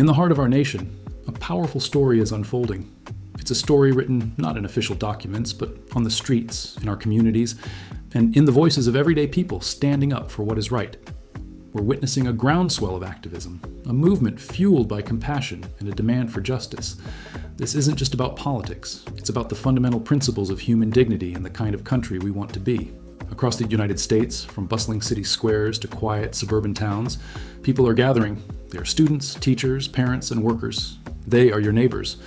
In the heart of our nation, a powerful story is unfolding. It's a story written not in official documents, but on the streets, in our communities, and in the voices of everyday people standing up for what is right. We're witnessing a groundswell of activism, a movement fueled by compassion and a demand for justice. This isn't just about politics. It's about the fundamental principles of human dignity and the kind of country we want to be. Across the United States, from bustling city squares to quiet suburban towns, people are gathering. They are students, teachers, parents, and workers. They are your neighbors,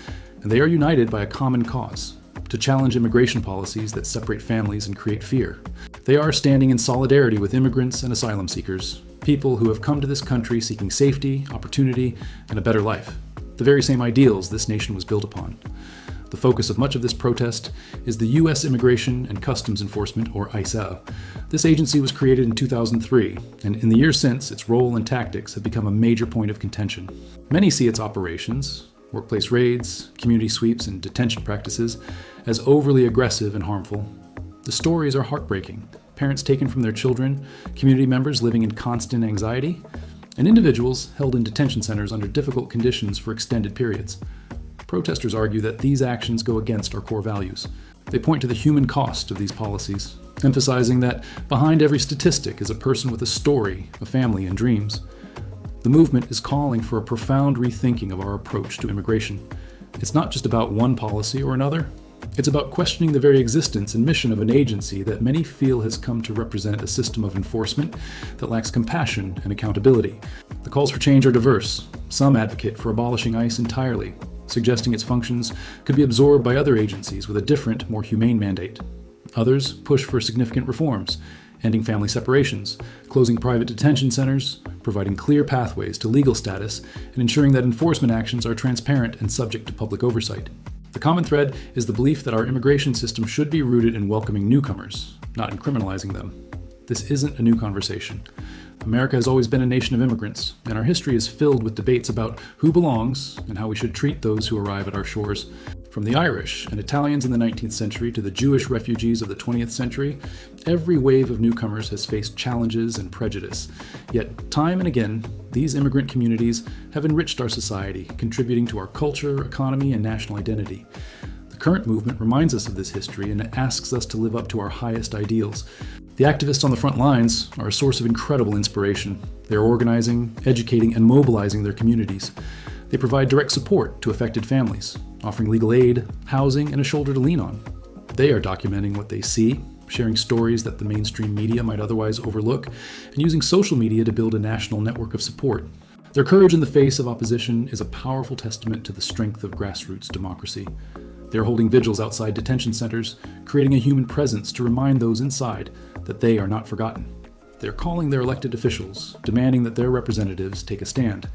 and they are united by a common cause: to challenge immigration policies that separate families and create fear. They are standing in solidarity with immigrants and asylum seekers, people who have come to this country seeking safety, opportunity, and a better life, the very same ideals this nation was built upon. The focus of much of this protest is the U.S. Immigration and Customs Enforcement, or ICE. This agency was created in 2003, and in the years since, its role and tactics have become a major point of contention. Many see its operations, workplace raids, community sweeps, and detention practices, as overly aggressive and harmful. The stories are heartbreaking. Parents taken from their children, community members living in constant anxiety, and individuals held in detention centers under difficult conditions for extended periods. Protesters argue that these actions go against our core values. They point to the human cost of these policies, emphasizing that behind every statistic is a person with a story, a family, and dreams. The movement is calling for a profound rethinking of our approach to immigration. It's not just about one policy or another. It's about questioning the very existence and mission of an agency that many feel has come to represent a system of enforcement that lacks compassion and accountability. The calls for change are diverse. Some advocate for abolishing ICE entirely, suggesting its functions could be absorbed by other agencies with a different, more humane mandate. Others push for significant reforms, ending family separations, closing private detention centers, providing clear pathways to legal status, and ensuring that enforcement actions are transparent and subject to public oversight. The common thread is the belief that our immigration system should be rooted in welcoming newcomers, not in criminalizing them. This isn't a new conversation. America has always been a nation of immigrants, and our history is filled with debates about who belongs and how we should treat those who arrive at our shores. From the Irish and Italians in the 19th century to the Jewish refugees of the 20th century, every wave of newcomers has faced challenges and prejudice. Yet, time and again, these immigrant communities have enriched our society, contributing to our culture, economy, and national identity. The current movement reminds us of this history and asks us to live up to our highest ideals. The activists on the front lines are a source of incredible inspiration. They are organizing, educating, and mobilizing their communities. They provide direct support to affected families, offering legal aid, housing, and a shoulder to lean on. They are documenting what they see, sharing stories that the mainstream media might otherwise overlook, and using social media to build a national network of support. Their courage in the face of opposition is a powerful testament to the strength of grassroots democracy. They are holding vigils outside detention centers, creating a human presence to remind those inside that they are not forgotten. They are calling their elected officials, demanding that their representatives take a stand.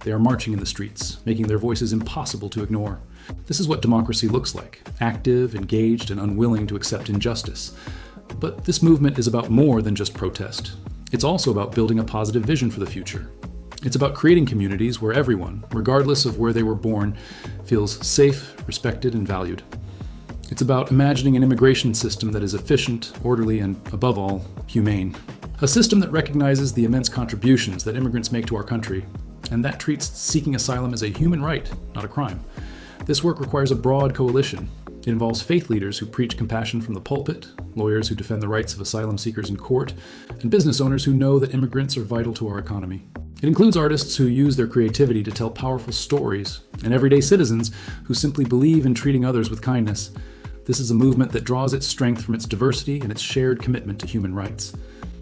They are marching in the streets, making their voices impossible to ignore. This is what democracy looks like: active, engaged, and unwilling to accept injustice. But this movement is about more than just protest. It's also about building a positive vision for the future. It's about creating communities where everyone, regardless of where they were born, feels safe, respected, and valued. It's about imagining an immigration system that is efficient, orderly, and, above all, humane. A system that recognizes the immense contributions that immigrants make to our country, and that treats seeking asylum as a human right, not a crime. This work requires a broad coalition. It involves faith leaders who preach compassion from the pulpit, lawyers who defend the rights of asylum seekers in court, and business owners who know that immigrants are vital to our economy. It includes artists who use their creativity to tell powerful stories, and everyday citizens who simply believe in treating others with kindness. This is a movement that draws its strength from its diversity and its shared commitment to human rights.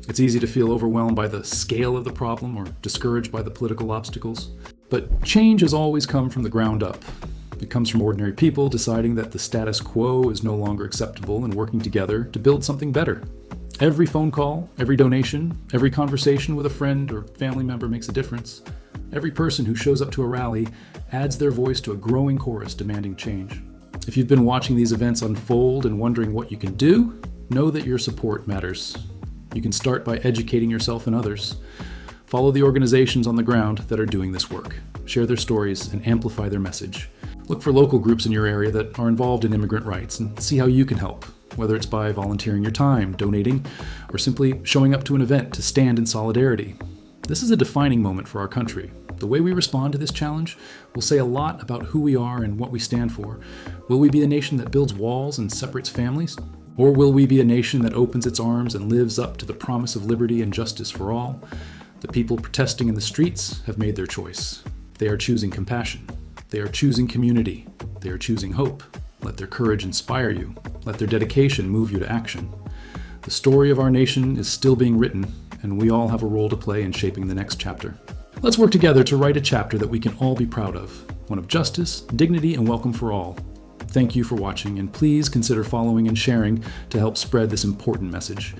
It's easy to feel overwhelmed by the scale of the problem or discouraged by the political obstacles. But change has always come from the ground up. It comes from ordinary people deciding that the status quo is no longer acceptable and working together to build something better. Every phone call, every donation, every conversation with a friend or family member makes a difference. Every person who shows up to a rally adds their voice to a growing chorus demanding change. If you've been watching these events unfold and wondering what you can do, know that your support matters. You can start by educating yourself and others. Follow the organizations on the ground that are doing this work. Share their stories and amplify their message. Look for local groups in your area that are involved in immigrant rights and see how you can help, whether it's by volunteering your time, donating, or simply showing up to an event to stand in solidarity. This is a defining moment for our country. The way we respond to this challenge will say a lot about who we are and what we stand for. Will we be a nation that builds walls and separates families? Or will we be a nation that opens its arms and lives up to the promise of liberty and justice for all? The people protesting in the streets have made their choice. They are choosing compassion. They are choosing community. They are choosing hope. Let their courage inspire you. Let their dedication move you to action. The story of our nation is still being written, and we all have a role to play in shaping the next chapter. Let's work together to write a chapter that we can all be proud of, one of justice, dignity, and welcome for all. Thank you for watching, and please consider following and sharing to help spread this important message.